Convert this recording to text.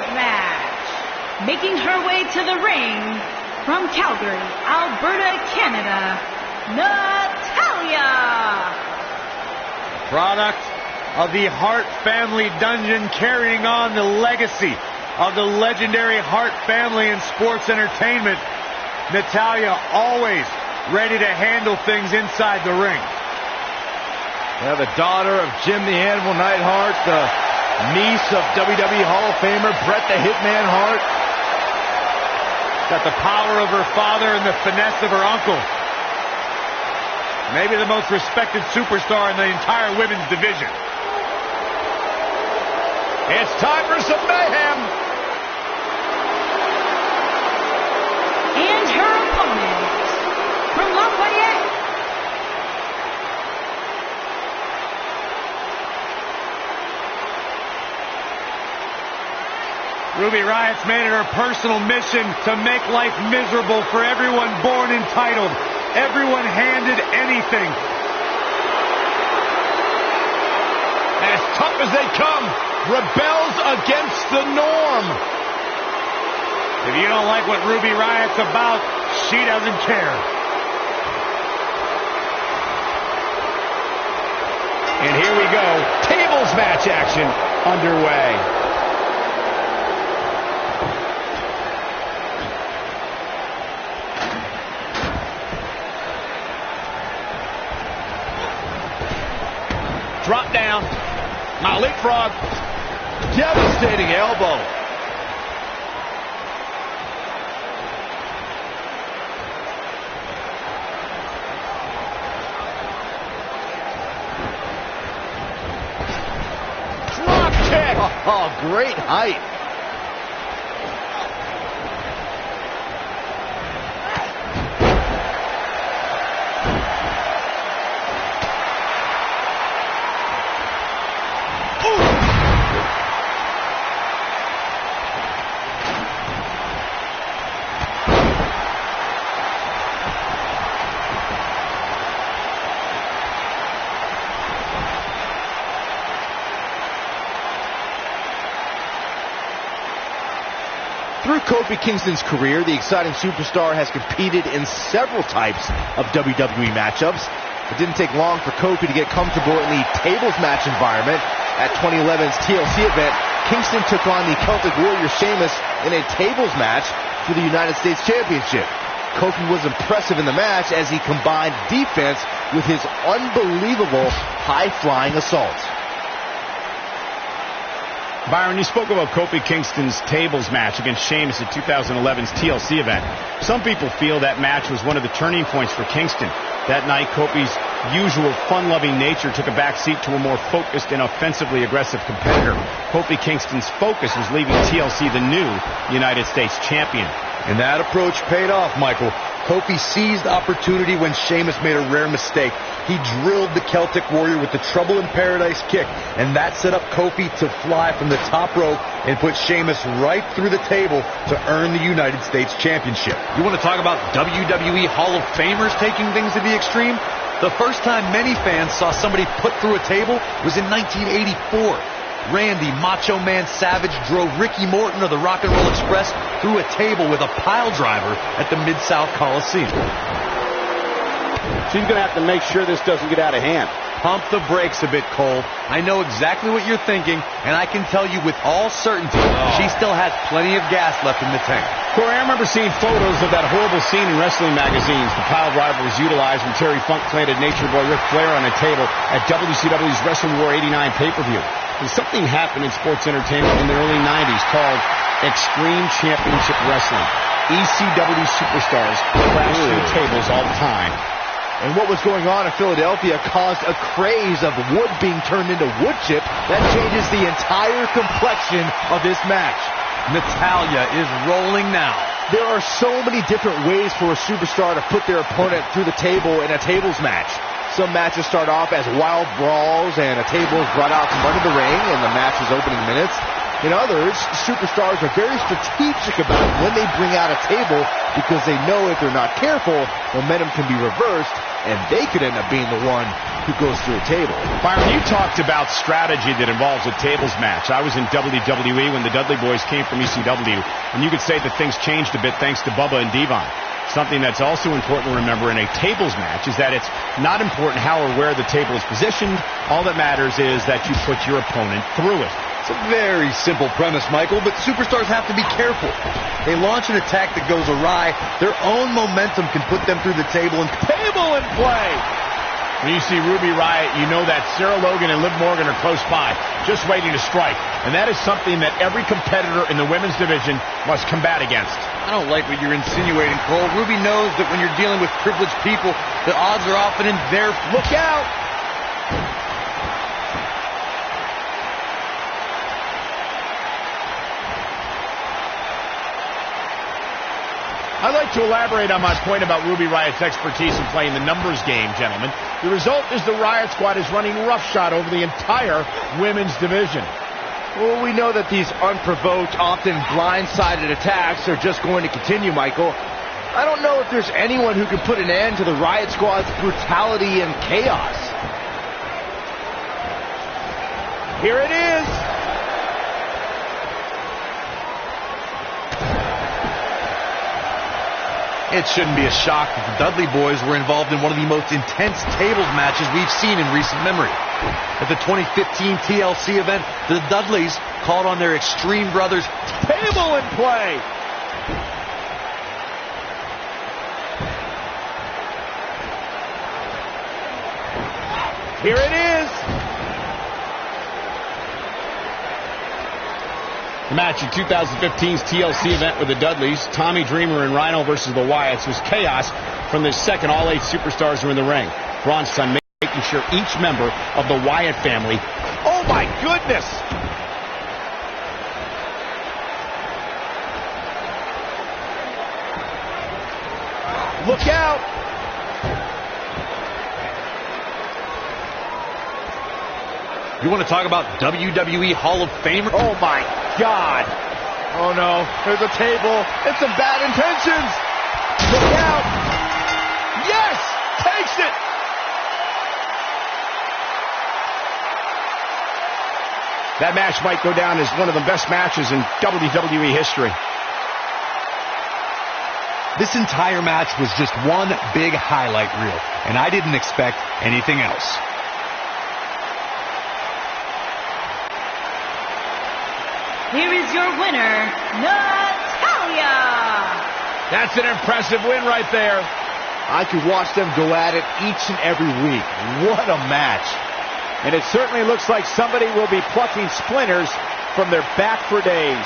tables match. Making her way to the ring from Calgary, Alberta, Canada, Natalya. Product of the Hart family dungeon, carrying on the legacy of the legendary Hart family in sports entertainment. Natalya always ready to handle things inside the ring. Yeah, the daughter of Jim the Animal Neidhart, the niece of WWE Hall of Famer Bret the Hitman Hart. Got the power of her father and the finesse of her uncle. Maybe the most respected superstar in the entire women's division. It's time for some mayhem. And her opponent from Lafayette, Ruby Riott's made it her personal mission to make life miserable for everyone born entitled, everyone handed anything. As tough as they come, rebels against the norm. If you don't like what Ruby Riott's about, she doesn't care. And here we go, tables match action underway. Drop down. Now leapfrog. Devastating elbow. Drop kick. Oh, great height. Through Kofi Kingston's career, the exciting superstar has competed in several types of WWE matchups. It didn't take long for Kofi to get comfortable in the tables match environment. At 2011's TLC event, Kingston took on the Celtic Warrior Sheamus in a tables match for the United States Championship. Kofi was impressive in the match as he combined defense with his unbelievable high-flying assaults. Byron, you spoke about Kofi Kingston's tables match against Sheamus at 2011's TLC event. Some people feel that match was one of the turning points for Kingston. That night, Kofi's usual fun-loving nature took a backseat to a more focused and offensively aggressive competitor. Kofi Kingston's focus was leaving TLC the new United States champion. And that approach paid off, Michael. Kofi seized opportunity when Sheamus made a rare mistake. He drilled the Celtic Warrior with the Trouble in Paradise kick, and that set up Kofi to fly from the top rope and put Sheamus right through the table to earn the United States Championship. You want to talk about WWE Hall of Famers taking things to the extreme? The first time many fans saw somebody put through a table was in 1984. Randy Macho Man Savage drove Ricky Morton of the Rock and Roll Express through a table with a pile driver at the Mid-South Coliseum. She's going to have to make sure this doesn't get out of hand. Pump the brakes a bit, Cole. I know exactly what you're thinking, and I can tell you with all certainty, she still has plenty of gas left in the tank. Corey, I remember seeing photos of that horrible scene in wrestling magazines. The pile driver was utilized when Terry Funk planted Nature Boy Ric Flair on a table at WCW's Wrestling War 89 pay-per-view. And something happened in sports entertainment in the early 90s called Extreme Championship Wrestling. ECW superstars crash through tables all the time. And what was going on in Philadelphia caused a craze of wood being turned into wood chip that changes the entire complexion of this match. Natalya is rolling now. There are so many different ways for a superstar to put their opponent through the table in a tables match. Some matches start off as wild brawls and a table is brought out from under the ring in the match's opening minutes. In others, superstars are very strategic about when they bring out a table because they know if they're not careful, momentum can be reversed and they could end up being the one who goes through a table. Byron, you talked about strategy that involves a tables match. I was in WWE when the Dudley Boys came from ECW, and you could say that things changed a bit thanks to Bubba and Devon. Something that's also important to remember in a tables match is that it's not important how or where the table is positioned. All that matters is that you put your opponent through it. It's a very simple premise, Michael, but superstars have to be careful. They launch an attack that goes awry. Their own momentum can put them through the table, and Table in play. When you see Ruby Riott, you know that Sarah Logan and Liv Morgan are close by, just waiting to strike. And that is something that every competitor in the women's division must combat against. I don't like what you're insinuating, Cole. Ruby knows that when you're dealing with privileged people, the odds are often in their... Look out! I'd like to elaborate on my point about Ruby Riott's expertise in playing the numbers game, gentlemen. The result is the Riott squad is running roughshod over the entire women's division. Well, we know that these unprovoked, often blindsided attacks are just going to continue, Michael. I don't know if there's anyone who can put an end to the Riott squad's brutality and chaos. Here it is. It shouldn't be a shock that the Dudley Boys were involved in one of the most intense tables matches we've seen in recent memory. At the 2015 TLC event, the Dudleys called on their Extreme Brothers. Table in play. Here it is. The match in 2015's TLC event with the Dudleys, Tommy Dreamer and Rhino versus the Wyatts, was chaos from the second all 8 superstars were in the ring. Braun's son making sure each member of the Wyatt family... Oh my goodness! Look out! You want to talk about WWE Hall of Famer? Oh my God! Oh no, there's a table. It's some bad intentions. Look out! Yes! Takes it! That match might go down as one of the best matches in WWE history. This entire match was just one big highlight reel, and I didn't expect anything else. Here is your winner, Natalya. That's an impressive win right there. I could watch them go at it each and every week. What a match. And it certainly looks like somebody will be plucking splinters from their back for days.